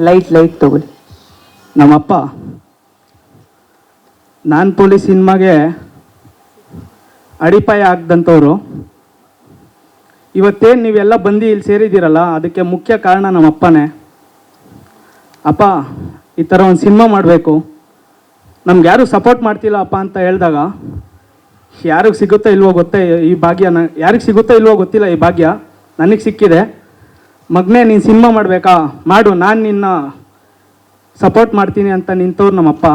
Light ತಗೊಳ್ಳಿ. ನಮ್ಮಪ್ಪ ನಾನು ಪೊಲೀಸ್ ಸಿನಿಮಾಗೆ ಅಡಿಪಾಯ ಆಗ್ದಂಥವ್ರು. ಇವತ್ತೇನು ನೀವೆಲ್ಲ ಬಂದು ಇಲ್ಲಿ ಸೇರಿದ್ದೀರಲ್ಲ, ಅದಕ್ಕೆ ಮುಖ್ಯ ಕಾರಣ ನಮ್ಮಪ್ಪನೇ. ಅಪ್ಪ, ಈ ಥರ ಒಂದು ಸಿನಿಮಾ ಮಾಡಬೇಕು, ನಮ್ಗೆ ಯಾರು ಸಪೋರ್ಟ್ ಮಾಡ್ತಿಲ್ಲ ಅಪ್ಪ ಅಂತ ಹೇಳಿದಾಗ, ಯಾರಿಗೆ ಸಿಗುತ್ತೋ ಇಲ್ವೋ ಗೊತ್ತೇ ಈ ಭಾಗ್ಯ, ಯಾರಿಗೆ ಸಿಗುತ್ತೋ ಇಲ್ವೋ ಗೊತ್ತಿಲ್ಲ, ಈ ಭಾಗ್ಯ ನನಗೆ ಸಿಕ್ಕಿದೆ. ಮಗನೇ, ನೀನು ಸಿನಿಮಾ ಮಾಡಬೇಕಾ, ಮಾಡು, ನಾನು ನಿನ್ನ ಸಪೋರ್ಟ್ ಮಾಡ್ತೀನಿ ಅಂತ ನಿಂತವ್ರು ನಮ್ಮಪ್ಪ.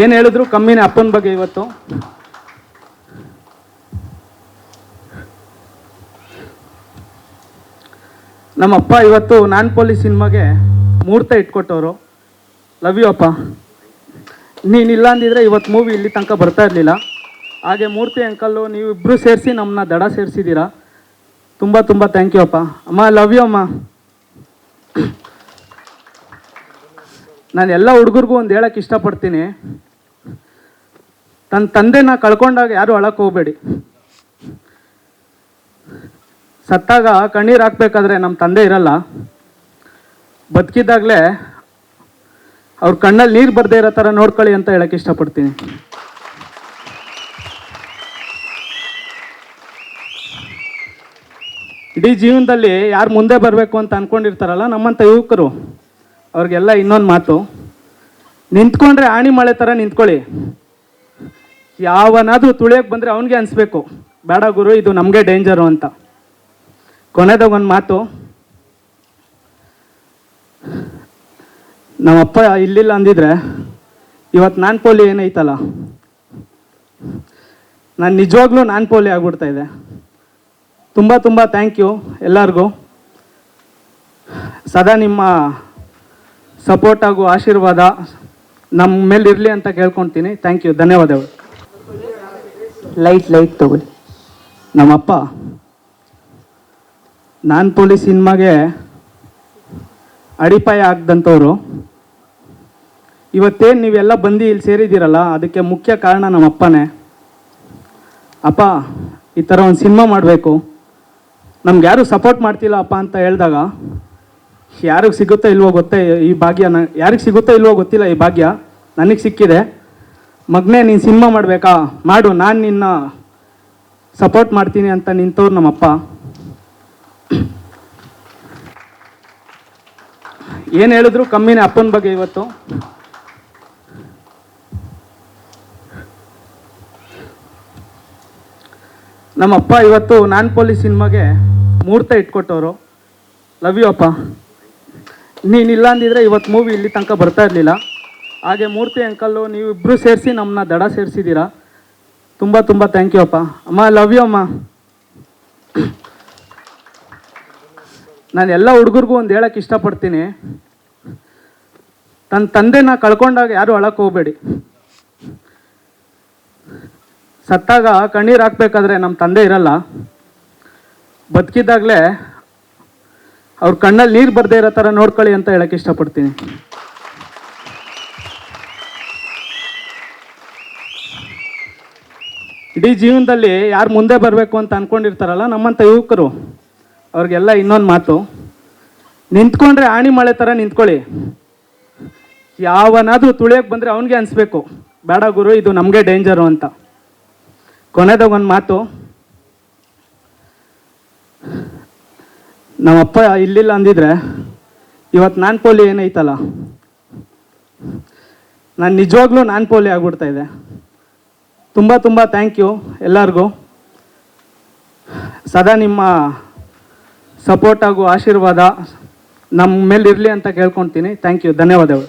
ಏನು ಹೇಳಿದ್ರು ಕಮ್ಮಿನೇ ಅಪ್ಪನ ಬಗ್ಗೆ. ಇವತ್ತು ನಮ್ಮಪ್ಪ ಇವತ್ತು ನಾನು ಪೊಲೀಸ್ ಸಿನಿಮಾಗೆ ಮುಹೂರ್ತ ಇಟ್ಕೊಟ್ಟವರು. ಲವ್ ಯು ಅಪ್ಪ. ನೀನಿಲ್ಲ ಅಂದಿದ್ರೆ ಇವತ್ತು ಮೂವಿ ಇಲ್ಲಿ ತನಕ ಬರ್ತಾ ಇರಲಿಲ್ಲ. ಹಾಗೆ ಮೂರ್ತಿ ಅಂಕಲ್ಲು, ನೀವಿಬ್ಬರು ಸೇರಿಸಿ ನಮ್ಮನ್ನ ದಡ ಸೇರಿಸಿದ್ದೀರಾ. ತುಂಬ ತುಂಬ ಥ್ಯಾಂಕ್ ಯು ಅಪ್ಪ. ಅಮ್ಮ, ಲವ್ ಯು ಅಮ್ಮ. ನಾನು ಎಲ್ಲ ಹುಡುಗರಿಗೂ ಒಂದು ಹೇಳಕ್ಕೆ ಇಷ್ಟಪಡ್ತೀನಿ, ತನ್ನ ತಂದೆನ ಕಳ್ಕೊಂಡಾಗ ಯಾರು ಅಳಕ್ಕೆ ಹೋಗಬೇಡಿ. ಸತ್ತಾಗ ಕಣ್ಣೀರು ಹಾಕ್ಬೇಕಾದ್ರೆ ನಮ್ಮ ತಂದೆ ಇರಲ್ಲ, ಬದುಕಿದ್ದಾಗಲೇ ಅವ್ರ ಕಣ್ಣಲ್ಲಿ ನೀರು ಬರದೇ ಇರೋ ಥರ ನೋಡ್ಕೊಳ್ಳಿ ಅಂತ ಹೇಳಕ್ಕೆ ಇಷ್ಟಪಡ್ತೀನಿ. ಇಡೀ ಜೀವನದಲ್ಲಿ ಯಾರು ಮುಂದೆ ಬರಬೇಕು ಅಂತ ಅಂದ್ಕೊಂಡಿರ್ತಾರಲ್ಲ ನಮ್ಮಂಥ ಯುವಕರು, ಅವ್ರಿಗೆಲ್ಲ ಇನ್ನೊಂದು ಮಾತು, ನಿಂತ್ಕೊಂಡ್ರೆ ಆಣಿ ಮಳೆ ಥರ ನಿಂತ್ಕೊಳ್ಳಿ. ಯಾವನಾದರೂ ತುಳಿಯೋಕ್ಕೆ ಬಂದರೆ ಅವನಿಗೆ ಅನಿಸ್ಬೇಕು, ಬೇಡ ಗುರು, ಇದು ನಮಗೆ ಡೇಂಜರು ಅಂತ. ಕೊನೆದಾಗ ಒಂದು ಮಾತು, ನಮ್ಮಪ್ಪ ಇಲ್ಲಿಲ್ಲ ಅಂದಿದ್ರೆ ಇವತ್ತು ನಾನು ಪೋಲಿ ಏನೈತಲ್ಲ, ನಾನು ನಿಜವಾಗ್ಲೂ ನಾನು ಪೋಲಿ ಆಗ್ಬಿಡ್ತಾ ಇದೆ. ತುಂಬ ತುಂಬ ಥ್ಯಾಂಕ್ ಯು ಎಲ್ಲರಿಗೂ. ಸದಾ ನಿಮ್ಮ ಸಪೋರ್ಟ್ ಹಾಗೂ ಆಶೀರ್ವಾದ ನಮ್ಮ ಮೇಲೆ ಇರಲಿ ಅಂತ ಕೇಳ್ಕೊಳ್ತೀನಿ. ಥ್ಯಾಂಕ್ ಯು, ಧನ್ಯವಾದಗಳು. ಲೈಟ್ ತಗೊಳ್ಳಿ. ನಮ್ಮಪ್ಪ ನಾನು ಪೊಲೀಸ್ ಸಿನಿಮಾಗೆ ಅಡಿಪಾಯ ಆಗ್ದಂಥವ್ರು. ಇವತ್ತೇನು ನೀವೆಲ್ಲ ಬಂದು ಇಲ್ಲಿ ಸೇರಿದ್ದೀರಲ್ಲ, ಅದಕ್ಕೆ ಮುಖ್ಯ ಕಾರಣ ನಮ್ಮಪ್ಪನೇ. ಅಪ್ಪ, ಈ ಥರ ಒಂದು ಸಿನಿಮಾ ಮಾಡಬೇಕು, ನಮ್ಗೆ ಯಾರು ಸಪೋರ್ಟ್ ಮಾಡ್ತಿಲ್ಲ ಅಪ್ಪ ಅಂತ ಹೇಳಿದಾಗ, ಯಾರಿಗೆ ಸಿಗುತ್ತೋ ಇಲ್ವೋ ಗೊತ್ತೇ ಈ ಭಾಗ್ಯ, ಯಾರಿಗೆ ಸಿಗುತ್ತೋ ಇಲ್ವೋ ಗೊತ್ತಿಲ್ಲ, ಈ ಭಾಗ್ಯ ನನಗೆ ಸಿಕ್ಕಿದೆ. ಮಗನೇ, ನೀನು ಸಿನಿಮಾ ಮಾಡಬೇಕಾ, ಮಾಡು, ನಾನು ನಿನ್ನ ಸಪೋರ್ಟ್ ಮಾಡ್ತೀನಿ ಅಂತ ನಿಂತವ್ರು ನಮ್ಮಪ್ಪ. ಏನು ಹೇಳಿದ್ರು ಕಮ್ಮಿನೇ ಅಪ್ಪನ ಬಗ್ಗೆ. ಇವತ್ತು ನಮ್ಮಪ್ಪ ಇವತ್ತು ನಾನು ಪೊಲೀಸ್ ಸಿನಿಮಾಗೆ ಮುಹೂರ್ತ ಇಟ್ಕೊಟ್ಟವರು. ಲವ್ ಯು ಅಪ್ಪ. ನೀನಿಲ್ಲ ಅಂದಿದ್ರೆ ಇವತ್ತು ಮೂವಿ ಇಲ್ಲಿ ತನಕ ಬರ್ತಾ ಇರಲಿಲ್ಲ. ಹಾಗೆ ಮೂರ್ತಿ ಅಂಕಲ್ಲು, ನೀವಿಬ್ಬರು ಸೇರಿಸಿ ನಮ್ಮನ್ನ ದಡ ಸೇರಿಸಿದ್ದೀರಾ. ತುಂಬ ತುಂಬ ಥ್ಯಾಂಕ್ ಯು ಅಪ್ಪ. ಅಮ್ಮ, ಲವ್ ಯು ಅಮ್ಮ. ನಾನು ಎಲ್ಲ ಹುಡುಗರಿಗೂ ಒಂದು ಹೇಳಕ್ಕೆ ಇಷ್ಟಪಡ್ತೀನಿ, ತನ್ನ ತಂದೆನ ಕಳ್ಕೊಂಡಾಗ ಯಾರು ಅಳಕ್ಕೆ ಹೋಗಬೇಡಿ. ಸತ್ತಾಗ ಕಣ್ಣೀರು ಹಾಕ್ಬೇಕಾದ್ರೆ ನಮ್ಮ ತಂದೆ ಇರಲ್ಲ, ಬದುಕಿದ್ದಾಗಲೇ ಅವ್ರ ಕಣ್ಣಲ್ಲಿ ನೀರು ಬರದೇ ಇರೋ ಥರ ನೋಡ್ಕೊಳ್ಳಿ ಅಂತ ಹೇಳಕ್ಕೆ ಇಷ್ಟಪಡ್ತೀನಿ. ಇಡೀ ಜೀವನದಲ್ಲಿ ಯಾರು ಮುಂದೆ ಬರಬೇಕು ಅಂತ ಅಂದ್ಕೊಂಡಿರ್ತಾರಲ್ಲ ನಮ್ಮಂಥ ಯುವಕರು, ಅವ್ರಿಗೆಲ್ಲ ಇನ್ನೊಂದು ಮಾತು, ನಿಂತ್ಕೊಂಡ್ರೆ ಆಣಿ ಮಳೆ ಥರ ನಿಂತ್ಕೊಳ್ಳಿ. ಯಾವನಾದರೂ ತುಳಿಯೋಕ್ಕೆ ಬಂದರೆ ಅವನಿಗೆ ಅನಿಸ್ಬೇಕು, ಬೇಡ ಗುರು, ಇದು ನಮಗೆ ಡೇಂಜರು ಅಂತ. ಕೊನೆದಾಗ ಒಂದು ಮಾತು, ನಮ್ಮಪ್ಪ ಇಲ್ಲಿಲ್ಲ ಅಂದಿದ್ರೆ ಇವತ್ತು ನಾನು ಪೋಲಿ ಏನೈತಲ್ಲ, ನಾನು ನಿಜವಾಗ್ಲೂ ನಾನು ಪೋಲಿ ಆಗ್ಬಿಡ್ತಾ ಇದೆ. ತುಂಬ ತುಂಬ ಥ್ಯಾಂಕ್ ಯು ಎಲ್ಲರಿಗೂ. ಸದಾ ನಿಮ್ಮ ಸಪೋರ್ಟ್ ಹಾಗೂ ಆಶೀರ್ವಾದ ನಮ್ಮ ಮೇಲೆ ಇರಲಿ ಅಂತ ಕೇಳ್ಕೊಳ್ತೀನಿ. ಥ್ಯಾಂಕ್ ಯು, ಧನ್ಯವಾದಗಳು.